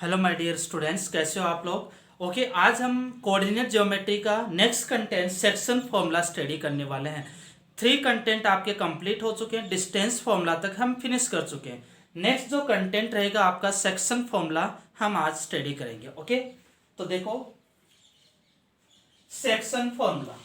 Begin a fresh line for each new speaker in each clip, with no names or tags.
Hello my dear students, कैसे हो आप लोग। ओके, आज हम कोऑर्डिनेट ज्योमेट्री का next content section formula study करने वाले हैं। 3 कंटेंट आपके कंप्लीट हो चुके हैं, डिस्टेंस फॉर्मूला तक हम फिनिश कर चुके हैं। नेक्स्ट जो कंटेंट रहेगा आपका सेक्शन फॉर्मूला, हम आज स्टडी करेंगे। ओके, तो देखो सेक्शन फॉर्मूला।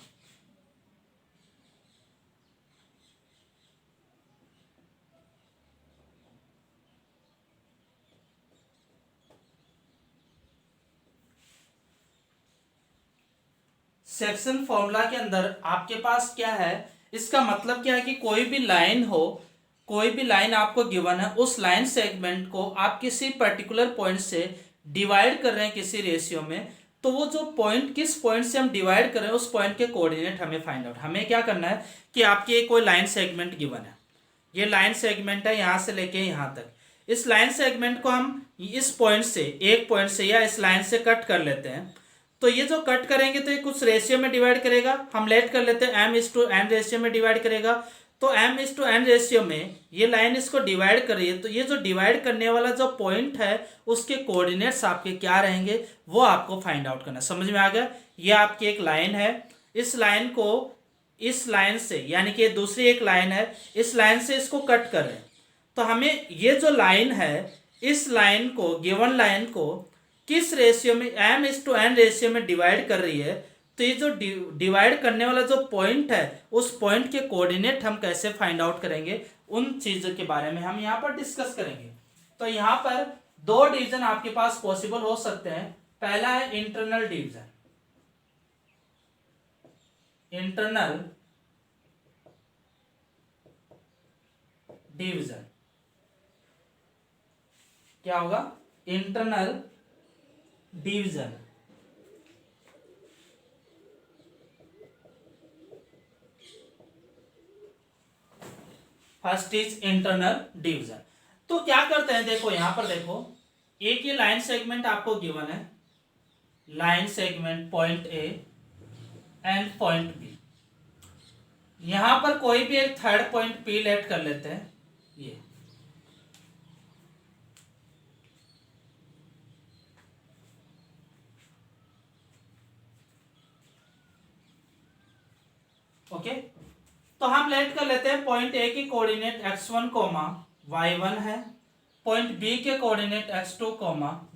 सेक्शन फॉर्मूला के अंदर आपके पास क्या है, इसका मतलब क्या है कि कोई भी लाइन हो, कोई भी लाइन आपको गिवन है, उस लाइन सेगमेंट को आप किसी पर्टिकुलर पॉइंट से डिवाइड कर रहे हैं किसी रेशियो में, तो वो जो पॉइंट, किस पॉइंट से हम डिवाइड कर रहे हैं उस पॉइंट के कोऑर्डिनेट हमें फाइंड आउट। हमें क्या करना है कि आपकी कोई लाइन सेगमेंट गिवन है, ये लाइन सेगमेंट है यहाँ से लेके यहाँ तक। इस लाइन सेगमेंट को हम इस पॉइंट से, एक पॉइंट से या इस लाइन से कट कर लेते हैं। तो ये जो कट करेंगे तो ये कुछ रेशियो में डिवाइड करेगा। हम लेट कर लेते हैं m:n रेशियो में डिवाइड करेगा। तो m:n रेशियो में ये लाइन इसको डिवाइड कर रही है, तो ये जो डिवाइड करने वाला जो पॉइंट है उसके कोऑर्डिनेट्स आपके क्या रहेंगे वो आपको फाइंड आउट करना। समझ में आ गया। ये आपकी एक लाइन है, इस लाइन को इस लाइन से, यानी कि दूसरी एक लाइन है, इस लाइन से इसको कट कर रहे हैं। तो हमें ये जो लाइन है, इस लाइन को, गिवन लाइन को किस रेशियो में, m:n रेशियो में डिवाइड कर रही है। तो ये जो डिवाइड करने वाला जो पॉइंट है उस पॉइंट के कोऑर्डिनेट हम कैसे फाइंड आउट करेंगे, उन चीजों के बारे में हम यहाँ पर डिस्कस करेंगे। तो यहाँ पर 2 डिवीजन आपके पास पॉसिबल हो सकते हैं। पहला है इंटरनल डिवीजन। इंटरनल डिवीजन क्या होगा? Internal division. First is internal division. तो क्या करते हैं, देखो यहां पर देखो, एक ये लाइन सेगमेंट आपको गिवन है, line segment point A and point B. यहां पर कोई भी एक थर्ड पॉइंट पी लेट कर लेते हैं। ये ओके, तो हम लेट कर लेते हैं पॉइंट ए की कोऑर्डिनेट x1, y1 है, पॉइंट बी के कोऑर्डिनेट x2,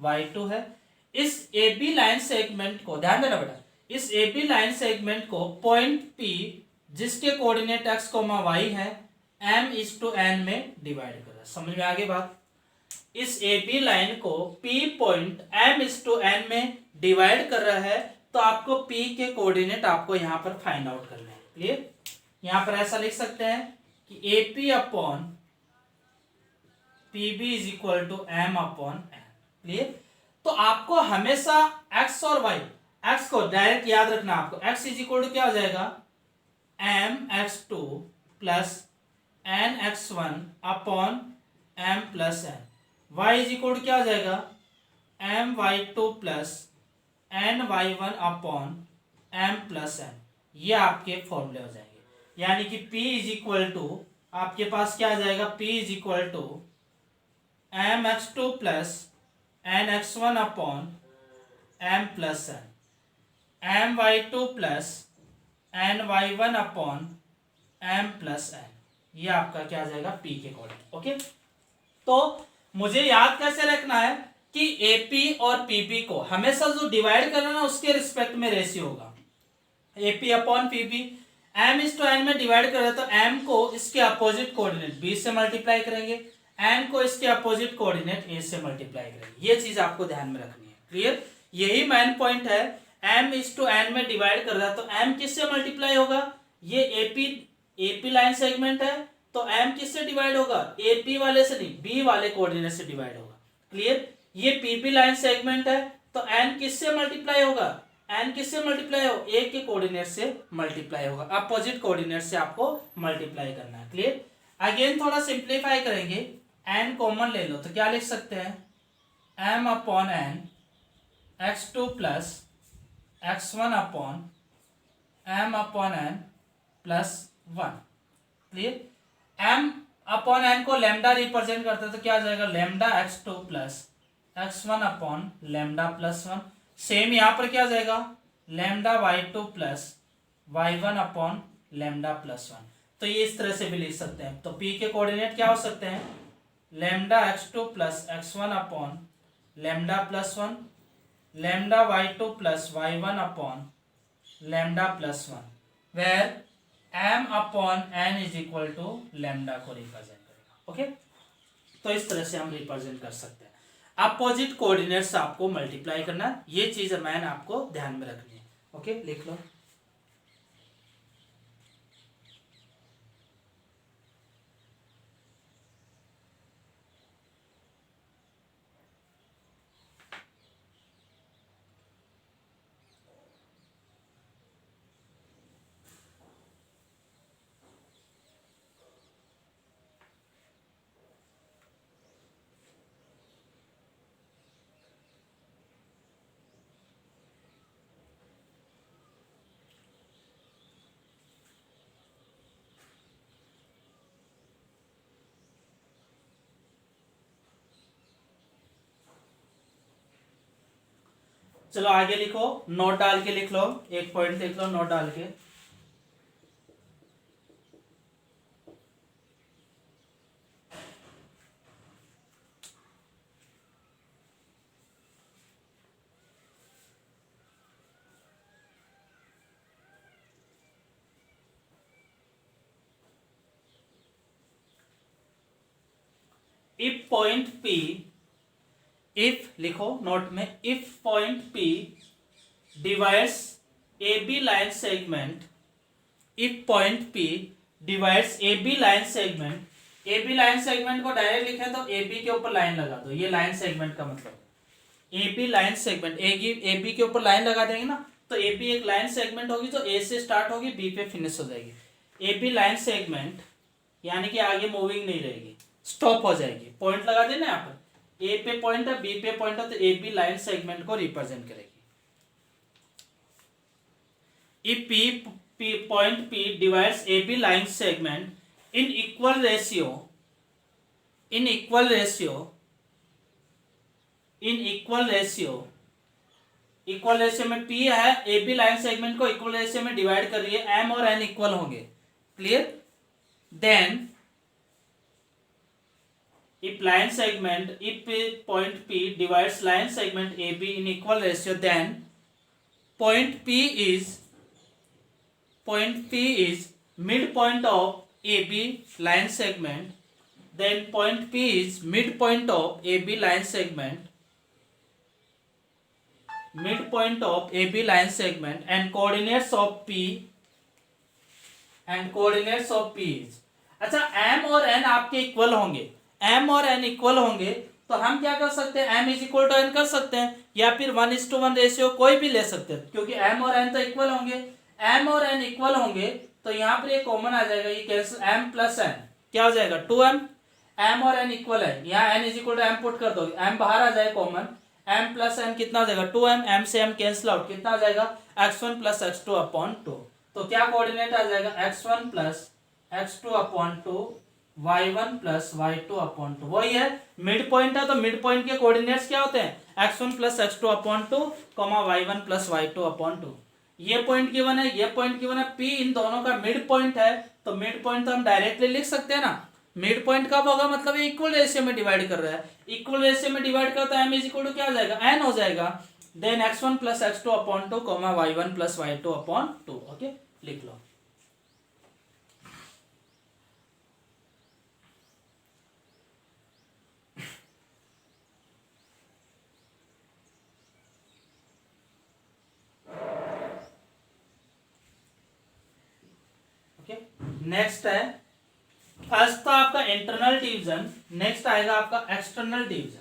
y2 है। इस ए बी लाइन सेगमेंट को ध्यान देना बेटा, इस ए बी लाइन सेगमेंट को पॉइंट पी जिसके कोऑर्डिनेट x, y है, m:n में डिवाइड कर रहा है। समझ में आगे बात। इस ए बी लाइन को p पॉइंट m:n में डिवाइड कर रहा है, तो आपको p के कोऑर्डिनेट आपको यहां पर फाइंड आउट करना है। क्लियर। यहां पर ऐसा लिख सकते हैं कि AP upon PB is equal to m upon n। Clear. तो आपको हमेशा x और y, x को डायरेक्ट याद रखना। आपको x इज इक्वल टू क्या हो जाएगा, mx2 plus nx1 upon m plus n। y is equal to क्या हो जाएगा, my2 plus ny1 upon m plus n। ये आपके फॉर्मूले हो जाएंगे। यानी कि P इज इक्वल टू, आपके पास क्या आ जाएगा, P is equal to mx2 plus nx1 upon m plus n, my2 plus ny1 upon m plus n। ये आपका क्या आ जाएगा, P के कोऑर्डिनेट। ओके, तो मुझे याद कैसे रखना है कि AP और PB को हमेशा जो डिवाइड करना ना उसके रिस्पेक्ट में रेशियो होगा। AP अपॉन PB m:n में डिवाइड कर रहे हैं, तो m को इसके अपोजिट कोऑर्डिनेट b से मल्टीप्लाई करेंगे, n को इसके अपोजिट कोऑर्डिनेट a से मल्टीप्लाई करेंगे। ये चीज आपको ध्यान में रखनी है। क्लियर। यही मेन पॉइंट है। m:n में डिवाइड कर रहा है, तो m किससे मल्टीप्लाई होगा, ये AP लाइन सेगमेंट है, तो m किससे डिवाइड होगा, AP वाले से नहीं, b वाले कोऑर्डिनेट से डिवाइड होगा। क्लियर। ये PB लाइन सेगमेंट है, तो n किससे मल्टीप्लाई होगा, n किससे मल्टीप्लाई हो, a के कोऑर्डिनेट से मल्टीप्लाई होगा। अपोजिट कोऑर्डिनेट से आपको मल्टीप्लाई करना है। क्लियर। अगेन थोड़ा सिंप्लीफाई करेंगे, n कॉमन ले लो तो क्या लिख सकते हैं, m upon n x2 plus x1 upon m upon n plus 1। Clear. m upon n को लेमडा रिप्रेजेंट करते हैं, तो क्या आ जाएगा, lambda x2 plus x1 upon lambda plus one. Same यहाँ पर क्या आ जाएगा, lambda y2 plus y1 upon lambda plus one. तो ये इस तरह से भी लिख सकते हैं। तो p के कोऑर्डिनेट क्या हो सकते हैं, lambda x2 plus x1 upon lambda plus one, lambda y2 plus y1 upon lambda plus one, where m upon n is equal to lambda को रिप्रेजेंट करेगा। ओके, तो इस तरह से हम रिप्रेजेंट कर सकते हैं। अपोजिट कोऑर्डिनेट से आपको मल्टीप्लाई करना है, ये चीज मैंने आपको ध्यान में रखनी है। ओके, लिख लो। चलो आगे लिखो, नोट डाल के लिख लो, एक पॉइंट देख लो नोट डाल के। इफ पॉइंट P, इफ लिखो नोट में, if point P divides AB line segment, if point P divides AB line segment, AB line segment को डायरेक्ट लिखे तो AB के ऊपर लाइन लगा दो, ये लाइन सेगमेंट का मतलब AB लाइन सेगमेंट, AB के ऊपर लाइन लगा देंगे ना, तो AB एक लाइन सेगमेंट होगी जो A से स्टार्ट होगी B पे फिनिश हो जाएगी। AB लाइन सेगमेंट यानी कि आगे मूविंग नहीं रहेगी, स्टॉप हो जाएगी। पॉइंट लगा देना यहाँ पर, ए पे पॉइंट है, बी पे पॉइंट है, तो ए बी लाइन सेगमेंट को रिप्रेजेंट करेगी। If P point P divides A B line segment in equal ratio, in equal ratio, in equal ratio, equal ratio में पी है, ए बी लाइन सेगमेंट को equal ratio में divide कर रही है, M और एन इक्वल होंगे। Clear? Then if line segment, if point P divides line segment AB in equal ratio, then point P is midpoint of AB line segment, then point P is midpoint of AB line segment, midpoint of AB line segment, and coordinates of P is, अच्छा M और N आपके equal होंगे, M और N equal होंगे तो हम क्या कर सकते हैं, M is equal to N कर सकते हैं, या फिर 1:1 रेशियो कोई भी ले सकते हैं, क्योंकि M और N तो इक्वल होंगे। M और N इक्वल होंगे तो यहाँ पर ये कॉमन आ जाएगा, ये कैंसिल, M प्लस N क्या हो जाएगा 2M। M और N इक्वल है, यहाँ N is equal to M put कर दोगे, M बाहर आ जाए कॉमन, M प्लस N कितना हो जाएगा 2M, M से M कैंसिल आउट, कितना आ जाएगा x1 प्लस x2 अपॉन 2। तो क्या कोऑर्डिनेट आ जाएगा x1 plus x2 upon 2, y1 plus y2 upon 2। वही है, मिड पॉइंट है तो मिड पॉइंट के कोऑर्डिनेट्स क्या होते हैं x1 plus x2 upon 2, y1 plus y2 upon 2। ये पॉइंट गिवन है, ये पॉइंट गिवन है, P इन दोनों का मिड पॉइंट है, तो मिड पॉइंट तो हम डायरेक्टली लिख सकते हैं ना। मिड पॉइंट कब होगा, मतलब ये इक्वल रेशियो में डिवाइड कर रहा है, इक्वल रेशियो में डिवाइड करता है, m इज इक्वल टू क्या हो जाएगा n हो जाएगा, then x1 plus x2 upon 2, y1 plus y2 upon 2। Okay, लिख लो। ओके, नेक्स्ट है, फर्स्ट था आपका इंटरनल डिवीजन, नेक्स्ट आएगा आपका एक्सटर्नल डिवीजन।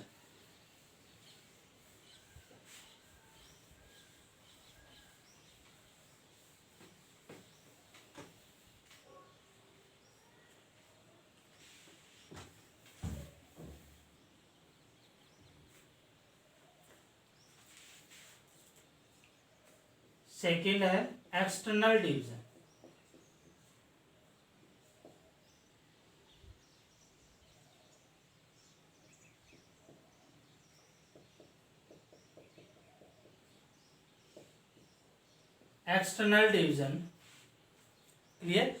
सेकंड है external division. External division. Clear.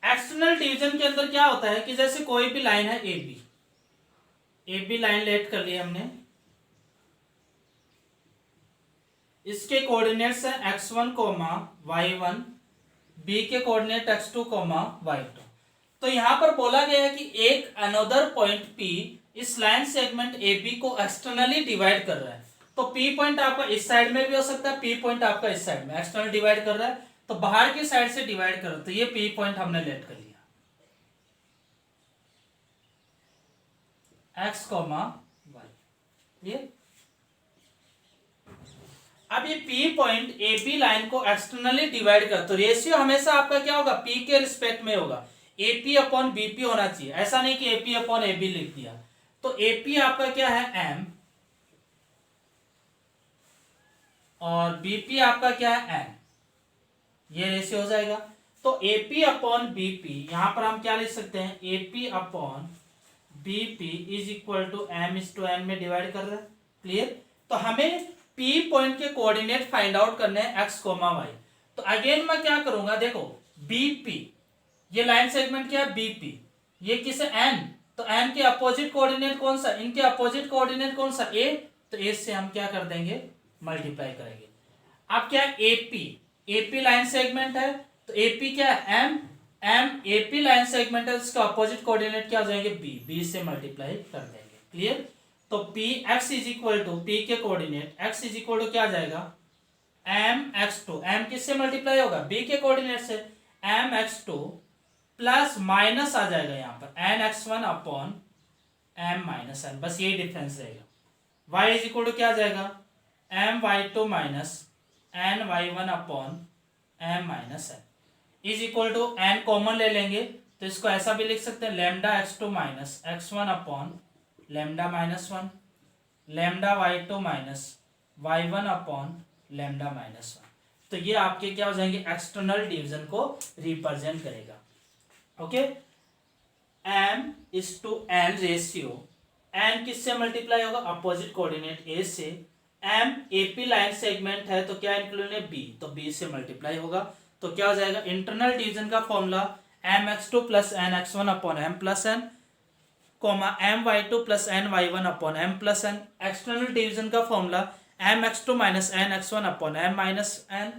External division के अंदर क्या होता है कि जैसे कोई भी लाइन है ए बी लाइन लेट कर ली हमने, इसके कोऑर्डिनेट्स है x1 y1, बी के कोऑर्डिनेट x2 y2। तो यहां पर बोला गया है कि एक अनदर पॉइंट P इस लाइन सेगमेंट AB को एक्सटर्नली डिवाइड कर रहा है। तो P पॉइंट आपका इस साइड में भी हो सकता है, P पॉइंट आपका इस साइड में, एक्सटर्नल डिवाइड कर रहा है तो बाहर की साइड से डिवाइड कर रहा है। तो ये P पॉइंट हमने लेट कर लिया x, y। ये अब ये P पॉइंट AB लाइन को एक्सटर्नली डिवाइड कर, तो रेशियो हमेशा आपका क्या होगा, P के रिस्पेक्ट में होगा, AP अपॉन BP होना चाहिए। ऐसा नहीं कि AP अपॉन AB लिख दिया। तो AP आपका क्या है M और BP आपका क्या है N, ये रेशियो हो जाएगा। तो AP अपॉन BP यहां पर हम क्या लिख सकते हैं, AP upon BP is equal to M/N में डिवाइड कर रहा है। क्लियर। तो हमें P पॉइंट के कोऑर्डिनेट फाइंड आउट करने हैं x, y। तो अगेन मैं क्या करूंगा, देखो BP ये लाइन सेगमेंट क्या है BP, ये किसे N, तो N के अपोजिट कोऑर्डिनेट कौन सा, इनके अपोजिट कोऑर्डिनेट कौन सा A, तो A से हम क्या कर देंगे, मल्टीप्लाई करेंगे। अब क्या है AP लाइन सेगमेंट है, तो AP क्या है M AP लाइन सेगमेंट है, इसका अपोजिट कोऑर्डिनेट क्या हो जाएंगे B से मल्टीप्लाई कर देंगे। क्लियर। तो P x is equal to P के coordinate x is equal to क्या आ जाएगा mx2, m किससे मल्टीप्लाई होगा, B के कोऑर्डिनेट से, mx2 प्लस माइनस आ जाएगा यहाँ पर nx1 अपॉन m-n, बस ये डिफरेंस रहेगा। y इज इक्वल टू क्या आ जाएगा my2 minus ny1 upon m-n is equal to n common ले लेंगे तो इसको ऐसा भी लिख सकते हैं, lambda x2 minus x1 upon lambda -1, lambda y2 minus y1 upon lambda -1। तो ये आपके क्या हो जाएंगे, एक्सटर्नल डिवीजन को रिप्रेजेंट करेगा। ओके। m/n रेशियो, n किससे मल्टीप्लाई होगा, अपोजिट कोऑर्डिनेट A से, m AP लाइन सेगमेंट है तो क्या इंक्लूड है B, तो B से मल्टीप्लाई होगा। तो क्या हो जाएगा, इंटरनल डिवीजन का formula mx2 plus nx1 upon m plus n, my2 plus ny1 upon m plus n। External division का formula mx2 minus nx1 upon m minus n,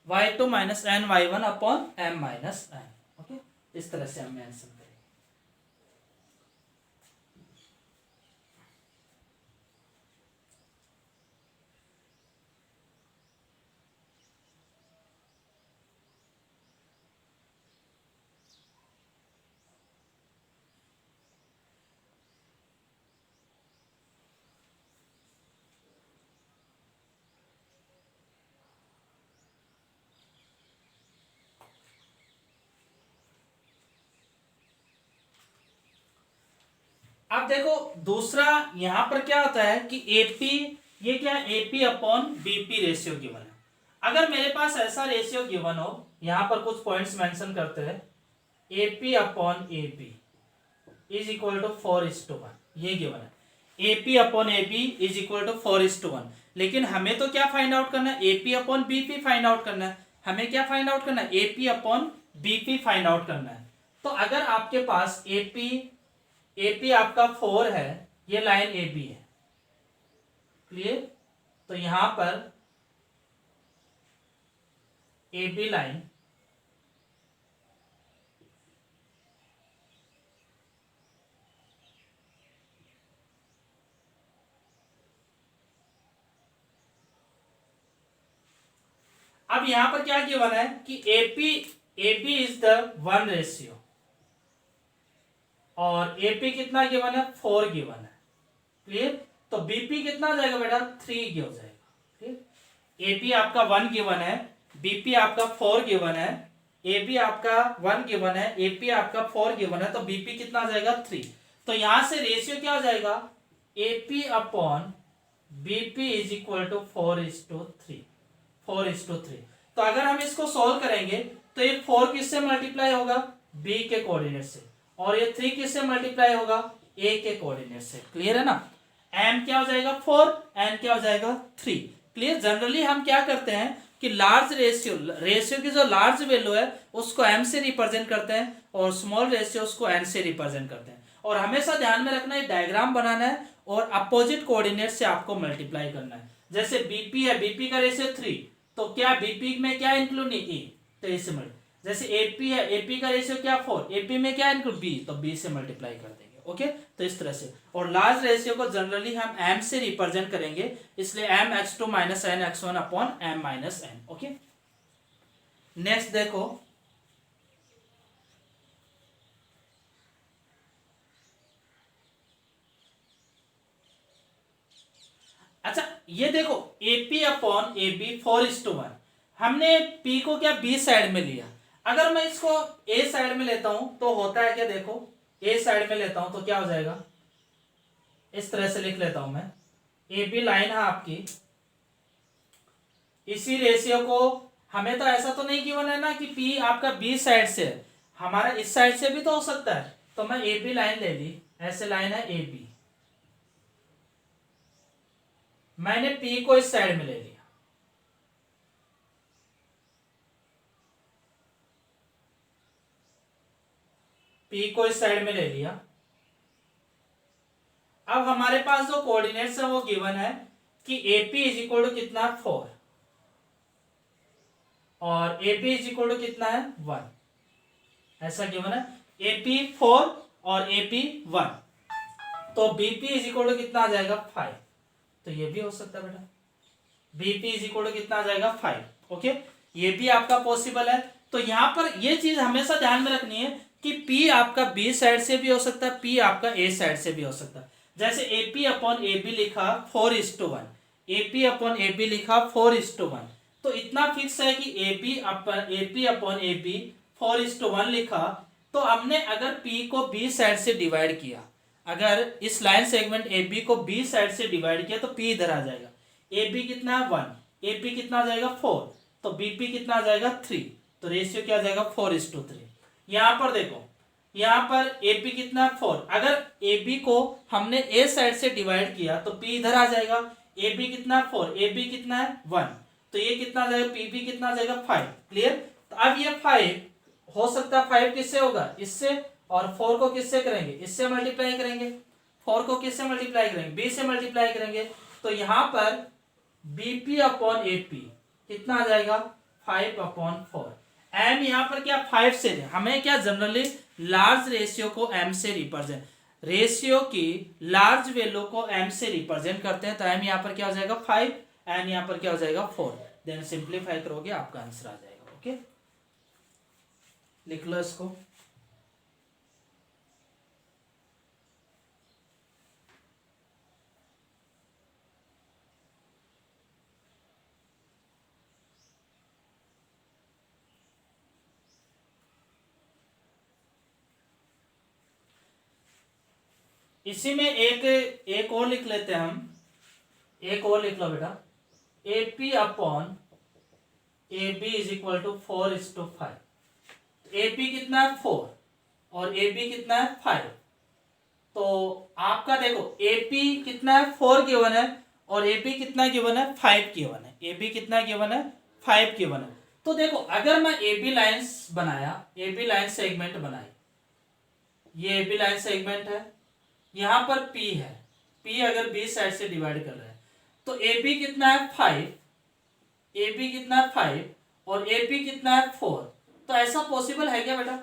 my2 minus ny1 upon m minus n। Okay, इस तरह से हम mention करेंगे। अब देखो दूसरा यहां पर क्या होता है कि AP, ये क्या है AP upon BP ratio given है। अगर मेरे पास ऐसा रेशियो गिवन हो, यहां पर कुछ पॉइंट्स मेंशन करते हैं, AP upon AB is equal to 4:1, ये गिवन है। AP upon AB is equal to 4:1, लेकिन हमें तो क्या फाइंड आउट करना है, AP upon BP find out करना है। हमें क्या फाइंड आउट करना है, AP upon BP find out करना है। तो अगर आपके पास AP आपका 4 है, ये लाइन AB है। क्लियर। तो यहां पर AB लाइन अब यहां पर क्या गिवन है कि AB इज द 1 रेशियो और AP कितना गिवन है, 4 गिवन है। क्लियर। तो BP कितना हो जाएगा बेटा, 3 हो जाएगा। क्लियर। AP आपका 1 गिवन है, BP आपका 4 गिवन है, AB आपका 1 गिवन है, AP आपका 4 गिवन है, तो BP कितना आ जाएगा, 3। तो यहां से रेशियो क्या हो जाएगा, AP upon BP is equal to 4:3, 4:3। तो अगर हम इसको सोल्व करेंगे तो ये 4 किससे मल्टीप्लाई होगा, B के कोऑर्डिनेट से, और ये 3 किससे मल्टीप्लाई होगा, A के कोऑर्डिनेट से। क्लियर है ना। m क्या हो जाएगा 4, n क्या हो जाएगा 3। क्लियर। जनरली हम क्या करते हैं, कि लार्ज रेशियो की जो लार्ज वैल्यू है उसको m से रिप्रेजेंट करते हैं और स्मॉल रेशियो उसको n से रिप्रेजेंट करते हैं। और हमेशा ध्यान में रखना है डायग्राम बनाना है और अपोजिट कोऑर्डिनेट से आपको मल्टीप्लाई करना है। जैसे बीपी है, बीपी का रेशियो 3, तो क्या बीपी में क्या इंक्लूड नहीं ई, तो ए से मल्टीप्लाई। जैसे एपी है, एपी का रेशियो क्या 4, एपी में क्या इंक्लूड बी, तो बी से मल्टीप्लाई कर देंगे। ओके, तो इस तरह से। और लार्ज रेशियो को जनरली हम m से रिप्रेजेंट करेंगे, इसलिए m x2 minus n x1 upon m minus n। Okay, next देखो, अच्छा ये देखो AP अपॉन AB 4:1, हमने P को क्या B साइड में लिया। अगर मैं इसको A साइड में लेता हूं तो होता है क्या, देखो A साइड में लेता हूं तो क्या हो जाएगा, इस तरह से लिख लेता हूं मैं। AB लाइन है आपकी, इसी रेशियो को हमें तो ऐसा तो नहीं गिवन है ना कि P आपका B साइड से है, हमारा इस साइड से भी तो हो सकता है। तो मैं AB लाइन ले ली, ऐसे लाइन है AB, मैंने P को इस साइड में ले लिया, P को इस साइड में ले लिया। अब हमारे पास जो कोऑर्डिनेट्स है वो गिवन है कि AP इज इक्वल टू कितना 4 और AP इज इक्वल टू कितना है 1, ऐसा गिवन है। AP 4 और AP 1, तो BP इज इक्वल टू कितना आ जाएगा 5, तो ये भी हो सकता है बेटा। BP इज इक्वल टू कितना आ जाएगा 5। ओके, ये भी आपका पॉसिबल है। तो यहां पर ये चीज हमेशा ध्यान में रखनी है कि P आपका B साइड से भी हो सकता है, P आपका A साइड से भी हो सकता है। जैसे AP अपॉन AB लिखा 4:1, AP अपॉन AB लिखा 4:1, तो इतना फिक्स है कि AP अपॉन AB 4:1 लिखा, तो हमने अगर P को B साइड से डिवाइड किया, अगर इस लाइन सेगमेंट AB को B साइड से डिवाइड किया तो P इधर आ जाएगा। AB कितना है 1, AP कितना आ जाएगा 4, तो BP कितना आ जाएगा 3, तो रेशियो क्या आ जाएगा 4:3। यहां पर देखो, यहां पर AP कितना 4, अगर AB को हमने A साइड से डिवाइड किया तो P इधर आ जाएगा। AB कितना 4, AB कितना है 1, तो ये कितना आ जाएगा, PB कितना आ जाएगा 5। क्लियर। तो अब ये 5 हो सकता है, 5 किससे होगा, इससे, और 4 को किससे करेंगे, इससे मल्टीप्लाई करेंगे। 4 को किससे मल्टीप्लाई करेंगे, B से मल्टीप्लाई करेंगे। तो यहां पर BP अपॉन AP कितना आ जाएगा 5 अपॉन 4। M यहाँ पर क्या 5 से है, हमें क्या जनरली लार्ज रेशियो को M से रिप्रेजेंट, रेशियो की लार्ज वैल्यू को M से रिप्रेजेंट करते हैं। तो M यहाँ पर क्या हो जाएगा 5, N यहाँ पर क्या हो जाएगा 4, देन सिंप्लीफाई करोगे आपका आंसर आ जाएगा। ओके, लिख लो इसको। इसी में एक और लिख लेते हैं हम, एक और लिख लो बेटा। AP upon AB is equal to 4:5। AP कितना है 4 और AB कितना है 5, तो आपका देखो AP कितना है 4 गिवन है और AP कितना गिवन है 5 गिवन है। AB कितना गिवन है 5 गिवन है। तो देखो अगर मैं AB लाइंस बनाया, AB लाइन सेगमेंट बनाई, ये AB लाइन सेगमेंट है, यहां पर P है, P अगर B साइड से डिवाइड कर रहा है तो AB कितना है 5, AB कितना है 5 और AP कितना है 4, तो ऐसा पॉसिबल है क्या बेटा,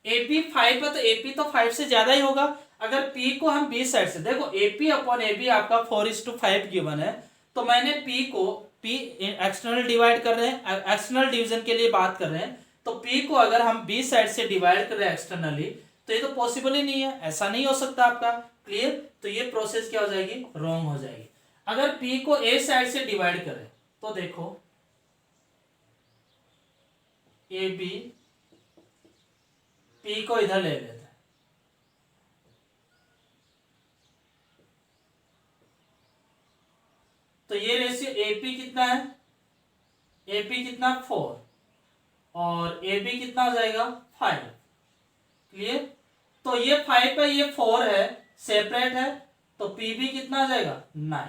AB 5 है तो AP तो 5 से ज्यादा ही होगा। अगर P को हम B साइड से, देखो AP अपॉन AB आपका 4:5 गिवन है, तो मैंने P को, P एक्सटर्नल डिवाइड कर रहे हैं, एक्सटर्नल डिवीजन के लिए बात कर रहे हैं, तो P को अगर हम B साइड से डिवाइड कर रहे हैं एक्सटर्नली, तो ये तो पॉसिबल ही नहीं है, ऐसा नहीं हो सकता आपका। क्लियर। तो ये प्रोसेस क्या हो जाएगी, रॉन्ग हो जाएगी। अगर P को A साइड से डिवाइड करें तो देखो AB, P को इधर ले लेते हैं, तो ये रेशियो AP कितना है, AP कितना 4 और AB कितना हो जाएगा 5। क्लियर। तो ये 5 है, ये 4 है, सेपरेट है, तो PB कितना आ जाएगा 9।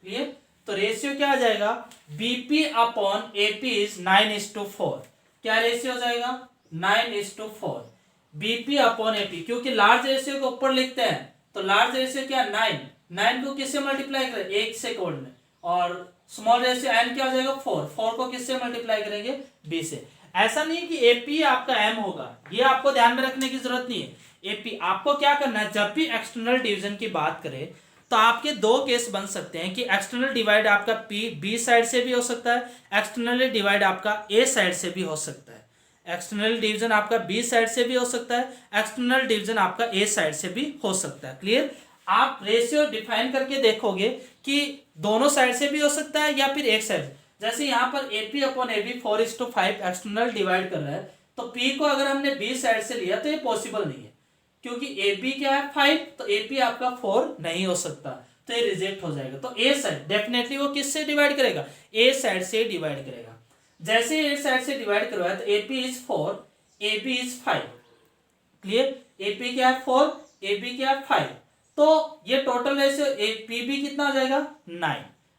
क्लियर। तो रेशियो क्या आ जाएगा, बीपी अपॉन एपी इज 9:4। क्या रेशियो हो जाएगा, 9:4। बीपी अपॉन एपी, क्योंकि लार्ज रेशियो को ऊपर लिखते हैं तो लार्ज रेशियो क्या, 9 को किससे मल्टीप्लाई करें, 1 से कोड में, और स्मॉल रेशियो एन क्या हो जाएगा, 4 को किससे मल्टीप्लाई करेंगे, बी से। ऐसा नहीं है कि एपी आपका एम होगा, ये आपको ध्यान में रखने की जरूरत नहीं है। एपी आपको क्या करना है, जब भी एक्सटर्नल डिवीजन की बात करें तो आपके दो केस बन सकते हैं कि एक्सटर्नल डिवाइड आपका पी बी साइड से भी हो सकता है, एक्सटर्नल डिवाइड आपका ए साइड से भी हो सकता है। एक्सटर्नल डिवीजन आपका बी साइड से भी हो सकता है, एक्सटर्नल डिवीजन आपका ए साइड से भी हो सकता है। क्लियर, आप रेशियो डिफाइन करके देखोगे कि दोनों साइड से भी हो सकता है या फिर एक साइड। जैसे यहाँ पर AP upon AB 4:5 external divide कर रहा है, तो पी को अगर हमने बी साइड से लिया तो ये पॉसिबल नहीं है, क्योंकि ए बी क्या है 5, तो ए पी आपका 4 नहीं हो सकता, तो ये रिजेक्ट हो जाएगा। तो ए साइड डेफिनेटली वो किससे डिवाइड करेगा, ए साइड से डिवाइड करेगा। जैसे ए साइड से डिवाइड करवाया तो A P is 4, A B is 5। Clear, A P क्या है 4, ए बी क्या है 5, तो ये total ratio A P B कितना हो जाएगा,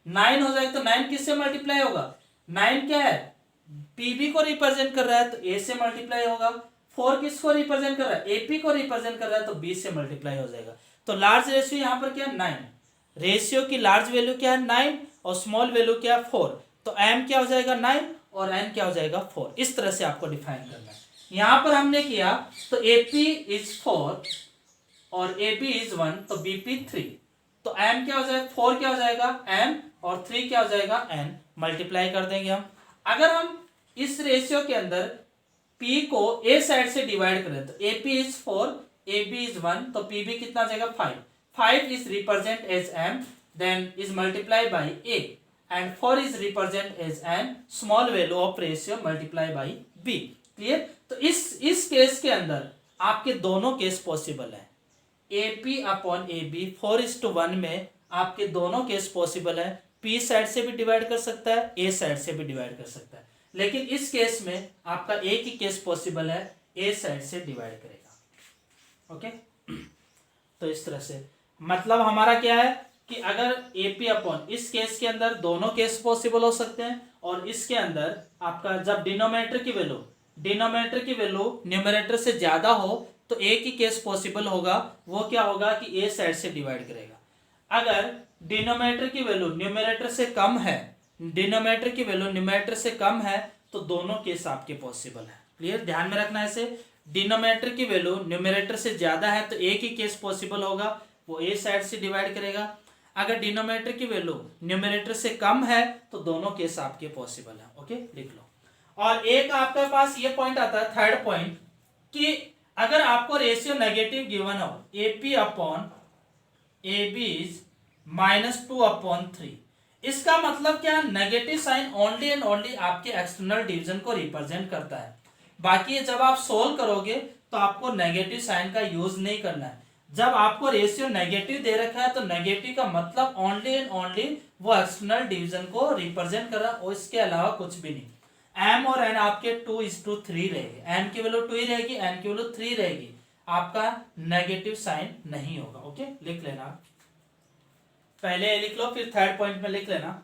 9 हो जाएगा। तो 9 किससे मल्टीप्लाई होगा, 9 क्या है, पीबी को रिप्रेजेंट कर रहा है तो ए से मल्टीप्लाई होगा। 4 किसको रिप्रेजेंट कर रहा है, एपी को रिप्रेजेंट कर रहा है तो बी से मल्टीप्लाई हो जाएगा। तो लार्ज रेशियो यहाँ पर क्या है, 9। रेशियो की लार्ज वैल्यू क्या है, 9, और स्मॉल वैल्यू क्या है, 4। तो एम क्या हो जाएगा, 9, और एन क्या हो जाएगा, 4। इस तरह से आपको डिफाइन करना है। यहां पर हमने किया तो एपी इज 4 और एबी इज 1, तो बीपी 3। तो एम क्या हो जाएगा, 4 क्या हो जाएगा एम, और 3 क्या हो जाएगा एन। मल्टीप्लाई कर देंगे हम। अगर हम इस रेशियो के अंदर P को A साइड से डिवाइड करें तो AP इज 4, AB इज 1, तो PB कितना आ जाएगा 5। 5 is represent as M, then is multiply by A, and 4 is represent as N, small value of ratio multiply by B। Clear, तो इस केस के अंदर आपके दोनों केस पॉसिबल है। AP अपॉन AB 4:1 में आपके दोनों केस पॉसिबल है। P साइड से भी डिवाइड कर सकता है, A साइड से भी डिवाइड कर सकता है, लेकिन इस केस में आपका एक ही केस पॉसिबल है, ए साइड से डिवाइड करेगा। ओके, तो इस तरह से मतलब हमारा क्या है कि अगर एपी अपॉन, इस केस के अंदर दोनों केस पॉसिबल हो सकते हैं, और इसके अंदर आपका जब डिनोमिनेटर की वैल्यू न्यूमरेटर से ज्यादा हो तो एक ही केस पॉसिबल होगा, वो क्या होगा कि ए साइड से डिवाइड करेगा। अगर डिनोमिनेटर की वैल्यू न्यूमरेटर से कम है, डिनोमिनेटर की वैल्यू न्यूमरेटर से कम है, तो दोनों केस आपके पॉसिबल है। क्लियर, ध्यान में रखना है इसे। डिनोमिनेटर की वैल्यू न्यूमरेटर से ज्यादा है तो एक ही केस पॉसिबल होगा, वो ए साइड से डिवाइड करेगा। अगर डिनोमिनेटर की वैल्यू न्यूमरेटर से कम है तो दोनों केस आपके पॉसिबल है। ओके, लिख लो। और एक आपके पास ये पॉइंट आता है, थर्ड पॉइंट, कि अगर आपको रेशियो नेगेटिव गिवन हो, एपी अपॉन एबी इज -2/3, इसका मतलब क्या, negative sign only and only आपके एक्सटर्नल डिवीजन को रिप्रेजेंट करता है। बाकी जब आप सोल्व करोगे तो आपको नेगेटिव साइन का यूज नहीं करना है। जब आपको रेशियो नेगेटिव दे रखा है तो नेगेटिव का मतलब ओनली एंड ओनली वो एक्सटर्नल डिवीजन को रिप्रेजेंट कर रहा है, और इसके अलावा कुछ भी नहीं। एम और एन आपके 2:3 रहेगी, एम की वैल्यू 2 ही रहेगी, एन की वैल्यू 3 रहेगी, आपका नेगेटिव साइन नहीं होगा। ओके, लिख लेना, पहले लिख लो फिर थर्ड पॉइंट में लिख लेना।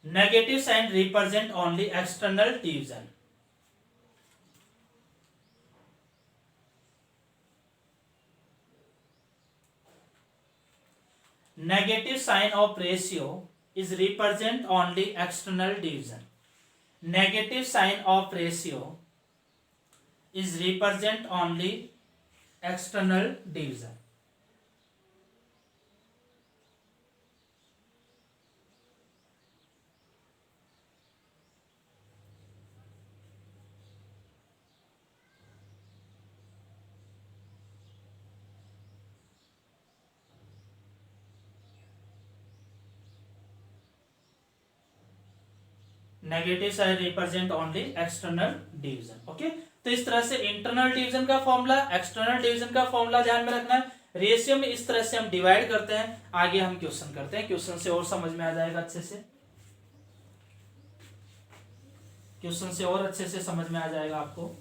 Negative sign represent only external division. Negative sign of ratio is represent only external division. Negative sign of ratio is represent only external division. Negative sign represent only external division. Okay, तो इस तरह से internal division का formula, external division का formula ध्यान में रखना है। रेशियो में इस तरह से हम डिवाइड करते हैं। आगे हम क्वेश्चन करते हैं, क्वेश्चन से और समझ में आ जाएगा अच्छे से, क्वेश्चन से और अच्छे से समझ में आ जाएगा आपको।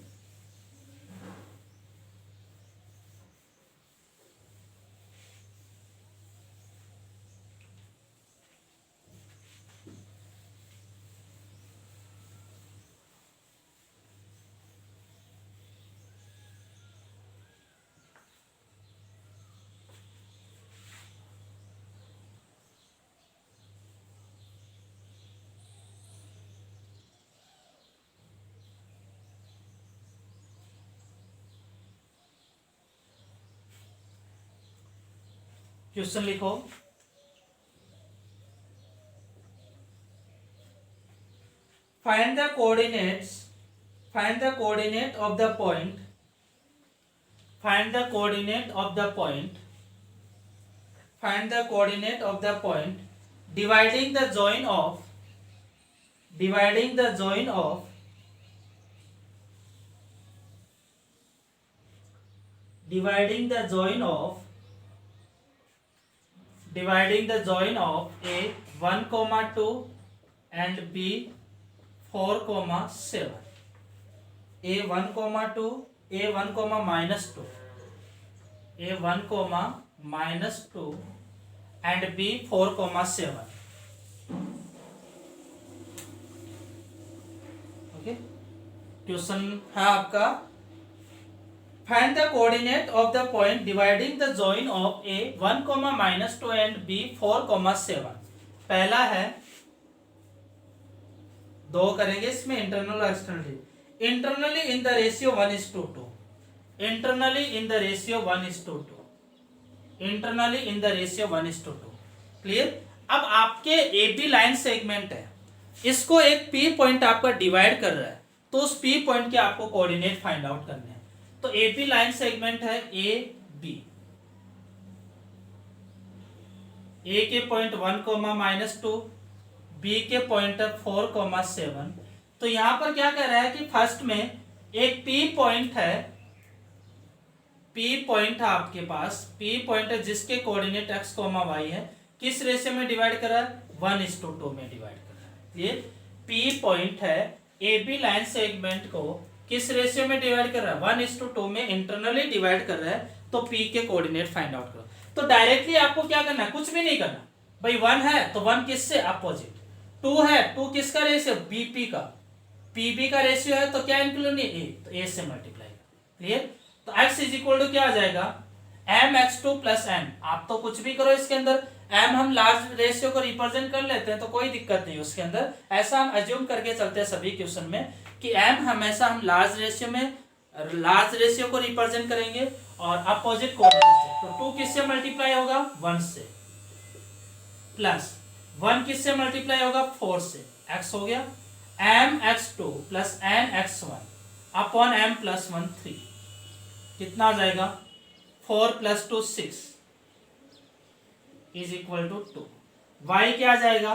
क्वेश्चन लिखो, find the coordinates, find the coordinate of the point, find the coordinate of the point, find the coordinate of the point dividing the join of, dividing the join of, dividing the join of, dividing the join of a 1, 2 and b 4, 7, a 1, 2, a 1, minus 2, a 1, minus 2 and b 4, 7. Okay, question है आपका, find the coordinate of the point dividing the join of a 1, minus 2 and b 4, 7. पहला है, दो करेंगे इसमें, internal और externally. Internally in the ratio 1:2, internally in the ratio 1:2, internally in the ratio 1:2. Clear. अब आपके ए बी लाइन सेगमेंट है, इसको एक पी पॉइंट आपका डिवाइड कर रहा है, तो उस पी पॉइंट के आपको कोऑर्डिनेट फाइंड आउट करने हैं. तो ए बी लाइन सेगमेंट है ए बी, ए के पॉइंट 1, -2, बी के पॉइंट 4, 7. तो यहां पर क्या कह रहा है कि फर्स्ट में एक पी पॉइंट है, पी पॉइंट है आपके पास, पी पॉइंट है जिसके कोऑर्डिनेट x, y है, किस रेशियो में डिवाइड कर रहा है, 1:2 में डिवाइड कर रहा है. ये पी पॉइंट है, ए बी लाइन सेगमेंट को किस रेशियो में डिवाइड कर रहा है, 1:2 में इंटरनली डिवाइड कर रहा है. तो पी के कोऑर्डिनेट फाइंड आउट करो. तो डायरेक्टली आपको क्या करना है, कुछ भी नहीं करना भाई. 1 है तो 1 किससे, अपोजिट. 2 है, 2 किसका रेशियो, बीपी का, पीबी का रेशियो है, तो क्या इंक्लूड नहीं, ए, तो ए से मल्टीप्लाई कर. क्लियर. तो x इज इक्वल टू क्या आ जाएगा, mx2 प्लस m. आप तो कुछ भी करो इसके अंदर, m हम लार्ज रेशियो को रिप्रेजेंट कर लेते हैं तो कोई दिक्कत नहीं उसके अंदर. ऐसा हम अज्यूम करके चलते हैं सभी क्वेश्चन में कि m हमेशा हम लार्ज रेशियो में, लार्ज रेशियो को रिप्रेजेंट करेंगे और अपोजिट कोऑर्डिनेट से. तो 2 किससे मल्टीप्लाई होगा, 1 से, प्लस 1 किससे मल्टीप्लाई होगा, 4 से. x हो गया mx2 plus nx1 upon m plus 1 3. कितना आ जाएगा, 4 + 2 6 इज इक्वल टू 2. y क्या आ जाएगा,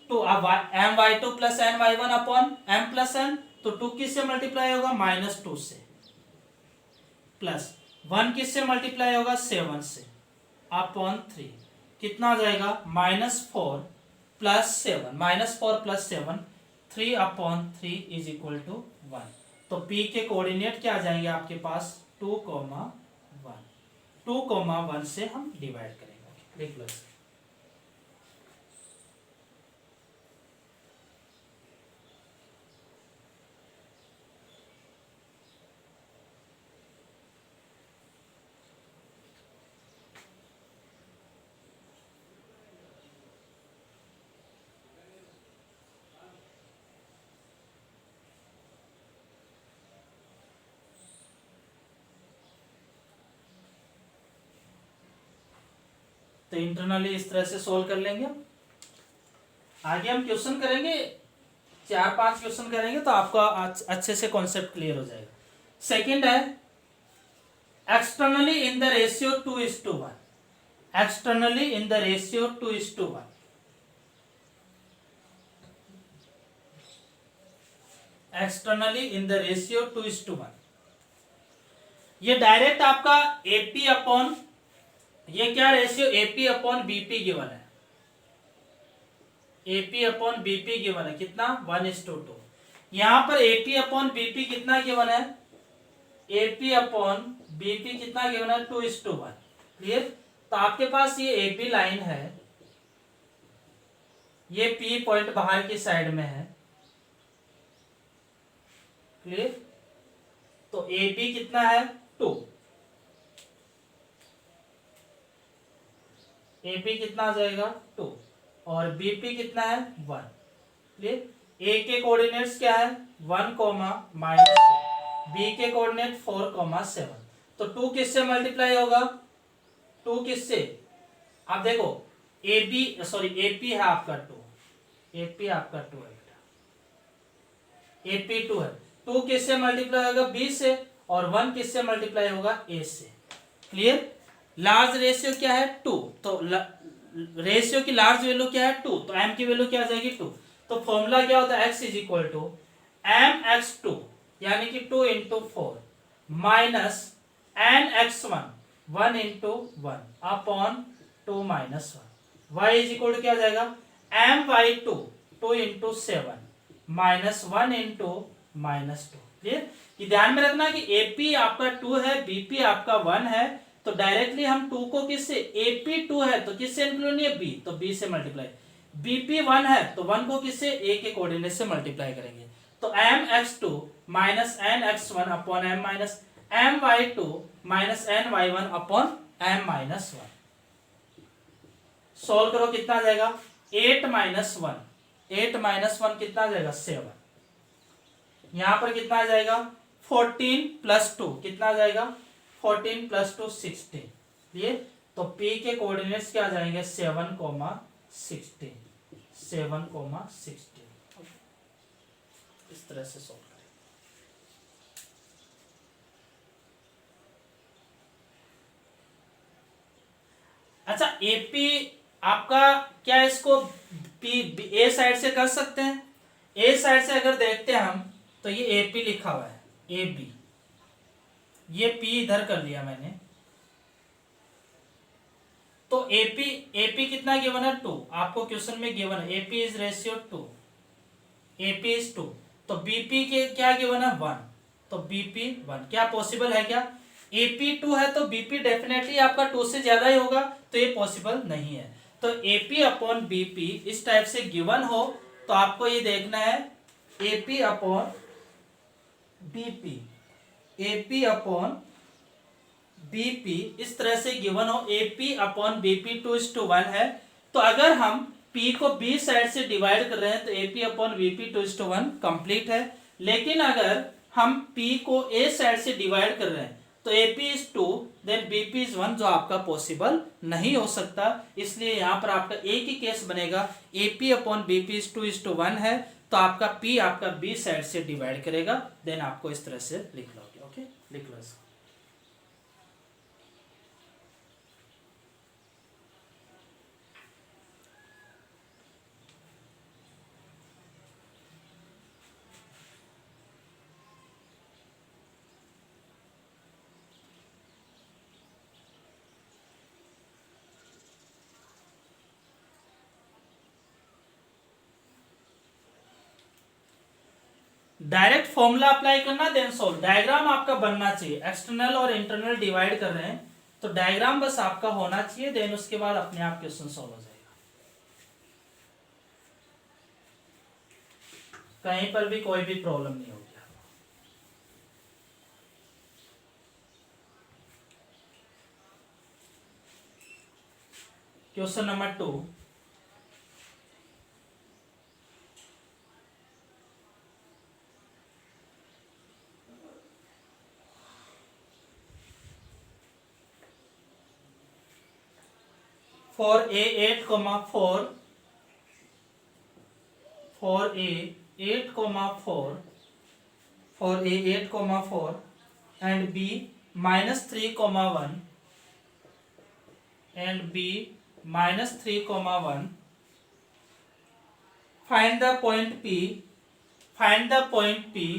2. अब my2 plus ny1 upon m plus n, तो 2 किससे मल्टीप्लाई होगा, -2 से, प्लस 1 किससे मल्टीप्लाई होगा, 7 से, अपॉन 3. कितना आ जाएगा, -4 + 7, -4 + 7 3/3 इज इक्वल टू 1. तो P के कोऑर्डिनेट क्या आ जाएंगे आपके पास, 2, 1. 2, 1 से हम डिवाइड करेंगे. देख लो. तो इंटरनली इस तरह से सोल्व कर लेंगे. आगे हम क्वेश्चन करेंगे, 4-5 क्वेश्चन करेंगे तो आपका अच्छे से कॉन्सेप्ट क्लियर हो जाएगा. सेकंड है, externally in the ratio 2:1, externally in the ratio 2:1. Externally in the ratio 2:1. ये डायरेक्ट आपका एपी अपॉन, ये क्या ratio, AP upon BP given है, एपी अपॉन बीपी गिवन है कितना, 1:2. यहां पर एपी अपॉन बीपी कितना गिवन है, एपी अपॉन बीपी कितना गिवन है, 2:1. क्लियर. तो आपके पास ये एपी लाइन है, ये पी पॉइंट बाहर की साइड में है. क्लियर. तो एपी कितना है, 2, एपी कितना आ जाएगा, 2, और बीपी कितना है, 1. क्लियर. ए के कोऑर्डिनेट्स क्या है, 1, -2, बी के कोऑर्डिनेट 4, 7. तो 2 किससे मल्टीप्लाई होगा, 2 किससे, आप देखो ए बी सॉरी एपी है आपका 2, एपी आपका 2 है बेटा, एपी 2 है। 2 किससे मल्टीप्लाई होगा बी से, और 1 किससे मल्टीप्लाई होगा ए से। क्लियर। लार्ज रेशियो क्या है 2, तो रेशियो की लार्ज वैल्यू क्या है 2, तो एम की वैल्यू क्या आ जाएगी 2। तो फॉर्मूला क्या होता है x is equal to m x 2 यानी कि 2 into 4 minus n x 1 1 into 1 upon 2 minus 1। y is equal to क्या आ जाएगा m y 2 2 into 7 minus 1 into minus 2। Clear. कि ध्यान में रखना कि एपी आपका 2 है, बीपी आपका 1 है, तो डायरेक्टली हम 2 को किससे, एपी 2 है तो किससे इंक्लूड नहीं है बी, तो बी से मल्टीप्लाई। बीपी 1 है तो 1 को किससे, ए के कोऑर्डिनेट से मल्टीप्लाई करेंगे। तो m x 2 minus n x 1 upon m minus m y 2 minus n y 1 upon m minus 1। Solve करो कितना आ जाएगा 8 माइनस 1, 8 माइनस 1 कितना आ जाएगा 7। यहां पर कितना आ जाएगा 14 प्लस 2 कितना आ जाएगा 14 प्लस 2 16। ये तो P के कोऑर्डिनेट्स क्या आ जाएंगे 7, 16 7, 16। इस तरह से सॉल्व करें। अच्छा एपी आपका क्या, इसको पी ए साइड से कर सकते हैं। ए साइड से अगर देखते हैं हम तो ये एपी लिखा हुआ है, ए बी, ये पी इधर कर लिया मैंने। तो एपी एपी कितना गिवन है 2, आपको क्वेश्चन में गिवन है AP is ratio 2, AP is 2। तो बीपी के क्या गिवन है 1, तो बीपी 1 क्या पॉसिबल है क्या, एपी 2 है तो बीपी डेफिनेटली आपका 2 से ज्यादा ही होगा, तो ये पॉसिबल नहीं है। तो एपी अपॉन बीपी इस टाइप से गिवन हो तो आपको ये देखना है AP upon BP, AP upon BP इस तरह से गिवन हो, एपी अपॉन बीपी 2:1 है। तो अगर हम पी को बी साइड से डिवाइड कर रहे हैं तो एपी अपॉन बीपी 2:1 कंप्लीट है। लेकिन अगर हम पी को ए साइड से डिवाइड कर रहे हैं तो AP is 2 then BP is 1, जो आपका पॉसिबल नहीं हो सकता। इसलिए यहां पर आपका एक ही केस बनेगा, एपी अपॉन बीपी इज 2:1 है तो आपका पी आपका बी साइड से डिवाइड करेगा, देन आपको इस तरह से लिख लोगे। ओके लिख लो इसको। डायरेक्ट फॉर्मूला अप्लाई करना देन सॉल्व। डायग्राम आपका बनना चाहिए, एक्सटर्नल और इंटरनल डिवाइड कर रहे हैं तो डायग्राम बस आपका होना चाहिए, देन उसके बाद अपने आप क्वेश्चन सॉल्व हो जाएगा। कहीं पर भी कोई भी प्रॉब्लम नहीं होगी। Question number 2, for a8,4 for a8,4 for a8,4 and b -3,1 and b -3,1 find the point P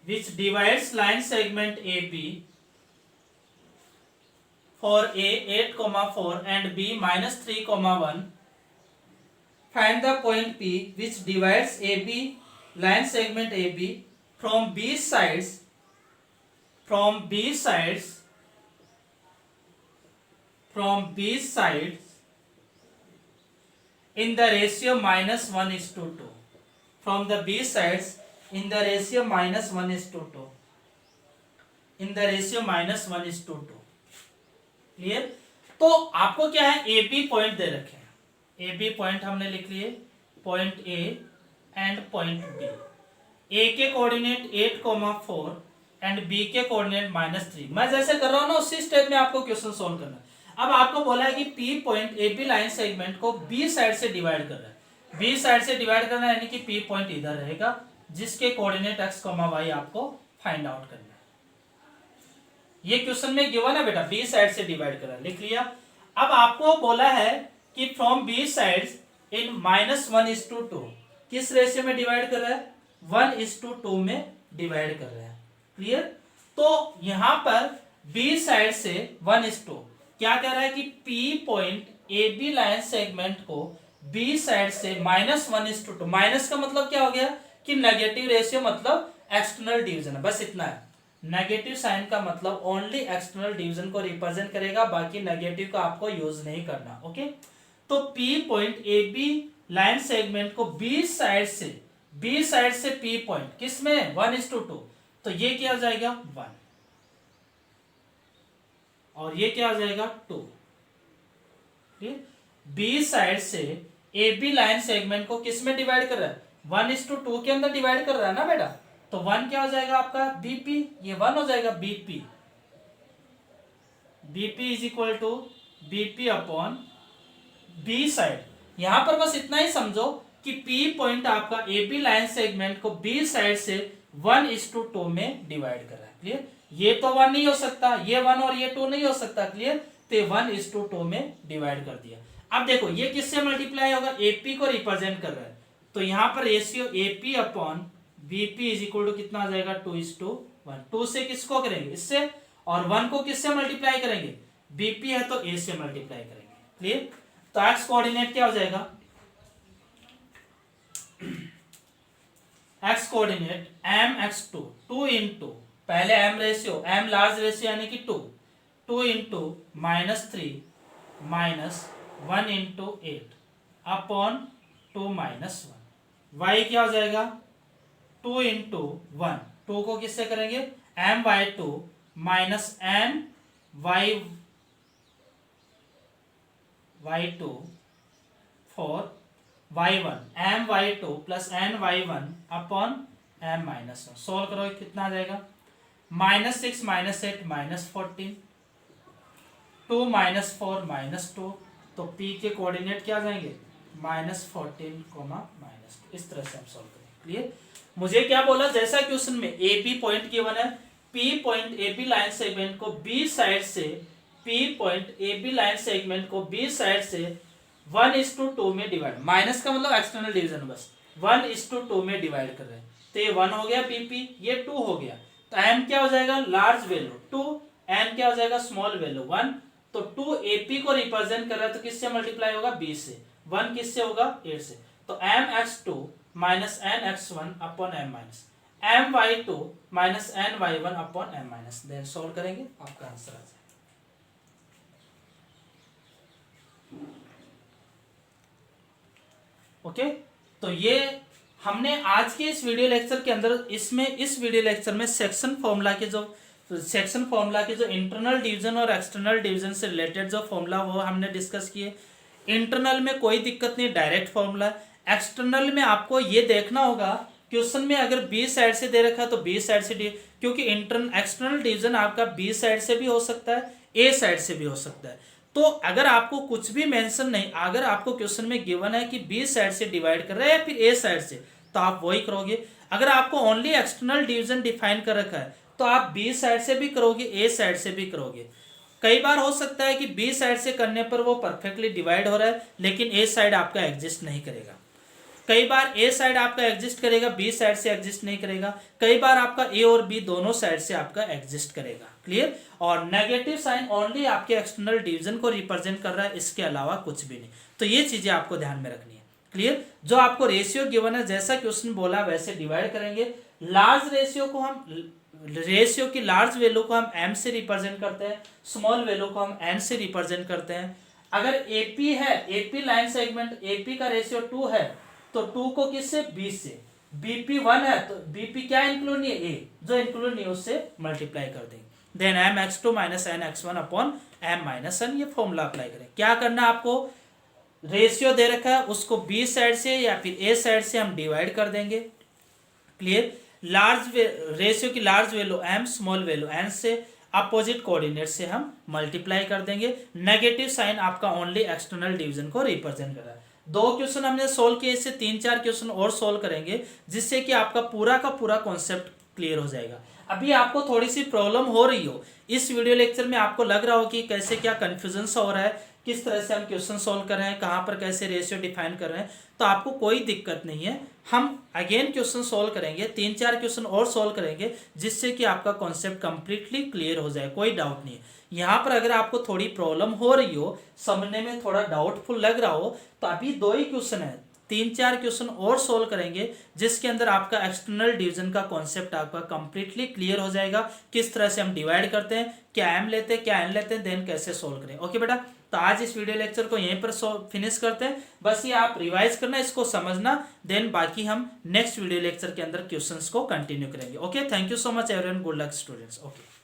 which divides line segment AB for a 8,4 and b -3,1. Find the point P which divides AB line segment AB from B sides in the ratio -1:2. From the B sides in the ratio -1:2. In the ratio -1:2. Clear. तो आपको क्या है A B point दे रखे हैं, ए B point हमने लिख लिए, point A and point B. A के कोऑर्डिनेट 8,4 एंड बी के कोऑर्डिनेट -3। मैं जैसे कर रहा हूं ना उसी स्टेप में आपको क्वेश्चन सोल्व करना है। अब आपको बोला है कि P point A B line segment को बी साइड से डिवाइड कर रहा है, बी साइड से डिवाइड करना है, यानी कि पी पॉइंट इधर रहेगा जिसके कोऑर्डिनेट एक्स कॉमा वाई आपको फाइंड आउट करना है। ये क्वेश्चन में गिवन है बेटा, बी साइड से डिवाइड कर रहा है, लिख लिया। अब आपको बोला है कि फ्रॉम बी साइड इन -1:2 किस रेशियो में डिवाइड कर रहा है, 1:2 में डिवाइड कर रहा है। क्लियर। तो यहां पर बी साइड से 1:2 क्या कह रहा है कि P point A B line segment को बी साइड से -1:2, माइनस का मतलब क्या हो गया कि नेगेटिव रेशियो, मतलब एक्सटर्नल डिवीजन है, बस इतना है। नेगेटिव साइन का मतलब ओनली एक्सटर्नल डिवीजन को रिप्रेजेंट करेगा, बाकी नेगेटिव का आपको यूज नहीं करना। ओके। तो P point A B line segment को बी साइड से पी पॉइंट किस में 1:2, तो ये क्या हो जाएगा 1 और ये क्या हो जाएगा 2। बी साइड से ए बी लाइन सेगमेंट को किस में डिवाइड कर रहा है, 1:2 के अंदर डिवाइड कर रहा है ना बेटा, तो 1 क्या हो जाएगा आपका बीपी, ये 1 हो जाएगा BP. BP is equal to BP upon B side. यहां पर बस इतना ही समझो कि पी पॉइंट आपका ए बी लाइन सेगमेंट को बी साइड से 1:2 में डिवाइड कर रहा है। क्लियर। ये तो 1 नहीं हो सकता, ये 1 और ये 2 नहीं हो सकता। क्लियर। तो 1:2 में डिवाइड कर दिया। अब देखो ये किससे मल्टीप्लाई होगा, एपी को रिप्रेजेंट कर रहा है, तो यहां पर ratio AP upon BP is equal to कितना आ जाएगा 2:1। 2 से किसको करेंगे, इससे, और 1 को किससे मल्टीप्लाई करेंगे, बीपी है तो ए से मल्टीप्लाई करेंगे। क्लियर। तो एक्स कोऑर्डिनेट क्या हो जाएगा, एक्स कोऑर्डिनेट mx2 2 इंटू पहले m ratio, m large ratio यानी कि 2 इंटू -3 -1 इंटू 8 अपॉन 2 -1। y क्या हो जाएगा 2 इंटू 1, 2 को किससे करेंगे my2 minus n y2 for y1 my2 plus n y1 upon m-1। Solve करो कितना आ जाएगा, -6 -8 -14, 2 -4 -2, तो p के कोऑर्डिनेट क्या आ जाएंगे -14, -2। इस तरह से हम सोल्व करेंगे। क्लियर। मुझे क्या बोला, जैसा क्वेश्चन में ए बी पॉइंट गिवन है, p point A B line segment को b साइड से, p point A B line segment को b साइड से 1:2 में डिवाइड, माइनस का मतलब एक्सटर्नल डिवीजन, बस 1:2 में डिवाइड कर रहे हैं, तो ये 1 हो गया बीपी, ये 2 हो गया, तो m क्या हो जाएगा लार्ज वैल्यू 2, n क्या हो जाएगा स्मॉल वैल्यू 1, तो 2 AP को रिप्रेजेंट कर रहा है, तो किससे मल्टीप्लाई होगा b से, 1 किससे होगा 8 से, तो mx2 minus nx1 upon m my2 minus ny1 upon m-, then solve करेंगे आपका आंसर आ जाएगा। ओके। तो ये हमने आज के इस वीडियो लेक्चर के अंदर, इस वीडियो लेक्चर में सेक्शन फॉर्मूला के जो इंटरनल डिवीजन और एक्सटर्नल डिवीजन से रिलेटेड जो फॉर्मूला वो हमने डिस्कस किए। इंटरनल में कोई दिक्कत नहीं, डायरेक्ट फॉर्मूला। एक्सटर्नल में आपको ये देखना होगा क्वेश्चन में अगर बी साइड से दे रखा है तो बी साइड से क्योंकि एक्सटर्नल डिवीजन आपका बी साइड से भी हो सकता है, ए साइड से भी हो सकता है। तो अगर आपको कुछ भी मेंशन नहीं, अगर आपको क्वेश्चन में गिवन है कि बी साइड से डिवाइड कर रहा है या फिर ए साइड से, तो आप वही करोगे। अगर आपको ओनली एक्सटर्नल डिवीजन डिफाइन कर रखा है तो आप बी साइड से भी करोगे, ए साइड से भी करोगे। कई बार हो सकता है कि बी साइड से करने पर वो परफेक्टली डिवाइड हो रहा है लेकिन ए साइड आपका एग्जिस्ट नहीं करेगा। कई बार ए साइड आपका एग्जिस्ट करेगा, बी साइड से एग्जिस्ट नहीं करेगा। कई बार आपका ए और बी दोनों साइड से आपका एग्जिस्ट करेगा। क्लियर। और नेगेटिव साइन ओनली आपके एक्सटर्नल डिवीजन को रिप्रेजेंट कर रहा है, इसके अलावा कुछ भी नहीं। तो ये चीजें आपको ध्यान में रखनी है। क्लियर। जो आपको रेशियो गिवन है, जैसा क्वेश्चन बोला वैसे डिवाइड करेंगे। लार्ज रेशियो की लार्ज वैल्यू को हम m से रिप्रेजेंट करते हैं, स्मॉल वैल्यू को हम n से रिप्रेजेंट करते हैं। अगर AP है, AP लाइन सेगमेंट, AP का रेशियो 2 है तो 2 को किससे b से, BP 1 है तो BP क्या इंक्लूड नहीं है, a, जो इंक्लूड नहीं है उससे मल्टीप्लाई कर देंगे। Then mx2 minus nx1 upon m-n, ये फॉर्मूला अप्लाई करें। क्या करना है आपको, रेशियो दे रखा है उसको b साइड से या फिर a साइड से हम डिवाइड कर देंगे। क्लियर। लार्ज रेशियो की large value m, small value n से, अपोजिट कोऑर्डिनेट से हम मल्टीप्लाई कर देंगे। नेगेटिव साइन आपका ओनली एक्सटर्नल डिवीजन को रिप्रेजेंट कर रहा है। 2 क्वेश्चन हमने सोल्व किए, इससे 3-4 क्वेश्चन और सोल्व करेंगे जिससे कि आपका पूरा का पूरा कॉन्सेप्ट क्लियर हो जाएगा। अभी आपको थोड़ी सी प्रॉब्लम हो रही हो इस वीडियो लेक्चर में, आपको लग रहा हो कि कैसे क्या कंफ्यूजन हो रहा है, किस तरह से हम क्वेश्चन सोल्व कर रहे हैं, कहाँ पर कैसे रेशियो डिफाइन कर रहे हैं, तो आपको कोई दिक्कत नहीं है। हम अगेन क्वेश्चन सोल्व करेंगे, 3-4 क्वेश्चन और सोल्व करेंगे जिससे कि आपका कॉन्सेप्ट कंप्लीटली क्लियर हो जाए, कोई डाउट नहीं है। यहाँ पर अगर आपको थोड़ी प्रॉब्लम हो रही हो, समझने में थोड़ा डाउटफुल लग रहा हो, तो अभी 2 ही क्वेश्चन है, 3-4 क्वेश्चन और सोल्व करेंगे जिसके अंदर आपका एक्सटर्नल डिवीजन का कॉन्सेप्ट आपका कंप्लीटली क्लियर हो जाएगा। किस तरह से हम डिवाइड करते हैं, क्या एम लेते हैं, क्या एन लेते हैं, देन कैसे सोल्व करें। ओके बेटा, तो आज इस वीडियो लेक्चर को यहीं पर फिनिश करते हैं। बस ये आप रिवाइज करना, इसको समझना, देन बाकी हम नेक्स्ट वीडियो लेक्चर के अंदर क्वेश्चंस को कंटिन्यू करेंगे। Okay, thank you so much everyone, good luck students. Okay.